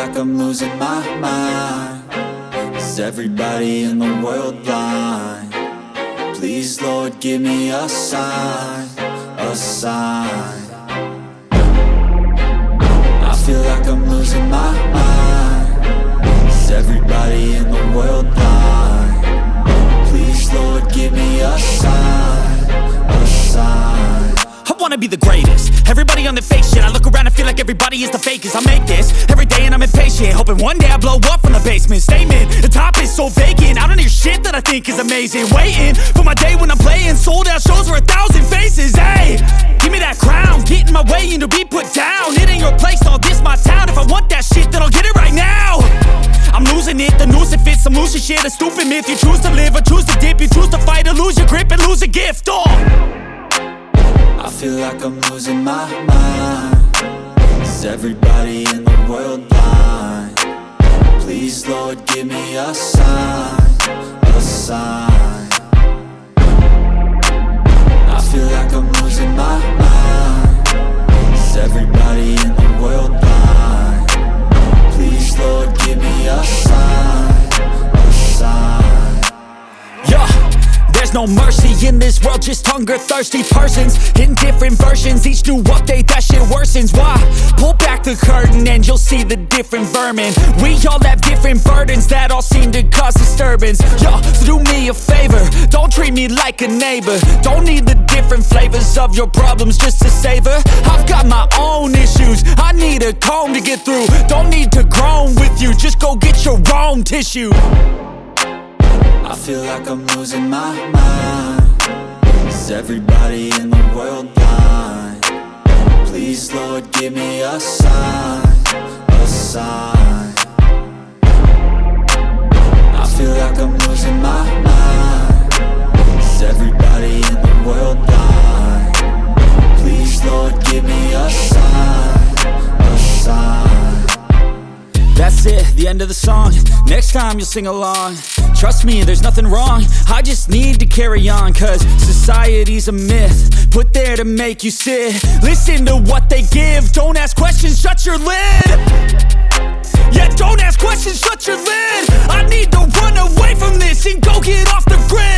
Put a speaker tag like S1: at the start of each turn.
S1: like I'm losing my mind. Is everybody in the world blind? Please, Lord, give me a sign, a sign. I feel like I'm losing my mind. Is everybody in the world blind? Please, Lord, give me a sign, a sign.
S2: I wanna be the greatest. Everybody on the fake shit. I look around and feel like everybody is the fakest. I make this every day and I'm impatient, hoping one day I blow up from the basement. Statement, the top is so vacant. I don't hear shit that I think is amazing. Waiting for my day when I'm playing sold out shows for 1,000 faces. Hey, give me that crown, get in my way and to be put down. It ain't your place, all this my town. If I want that shit, then I'll get it right now. I'm losing it, the noose it fits. I'm losing shit, a stupid myth. You choose to live or choose to dip. You choose to fight or lose your grip and lose a gift.
S1: I feel like I'm losing my mind. Is everybody in the world blind? Please, Lord, give me a sign, a sign. I feel like I'm losing my mind. Is everybody in the world blind? Please, Lord, give me a sign, a sign.
S2: Yeah. There's no mercy in this world, just hunger-thirsty persons in different versions. Each new update, that shit worsens. Why? Pull back the curtain and you'll see the different vermin. We all have different burdens that all seem to cause disturbance. Yo, so do me a favor, don't treat me like a neighbor. Don't need the different flavors of your problems just to savor. I've got my own issues, I need a comb to get through. Don't need to groan with you, just go get your own tissue.
S1: I feel like I'm losing my mind. Is everybody in the world blind? Please, Lord, give me a sign, a sign. I feel like I'm losing my mind. Is everybody in the world blind? Please, Lord, give me a sign, a sign.
S2: That's it, the end of the song. Next time you'll sing along. Trust me, there's nothing wrong. I just need to carry on, cause society's a myth put there to make you sit. Listen to what they give. Don't ask questions, shut your lid. Yeah, don't ask questions, shut your lid. I need to run away from this and go get off the grid.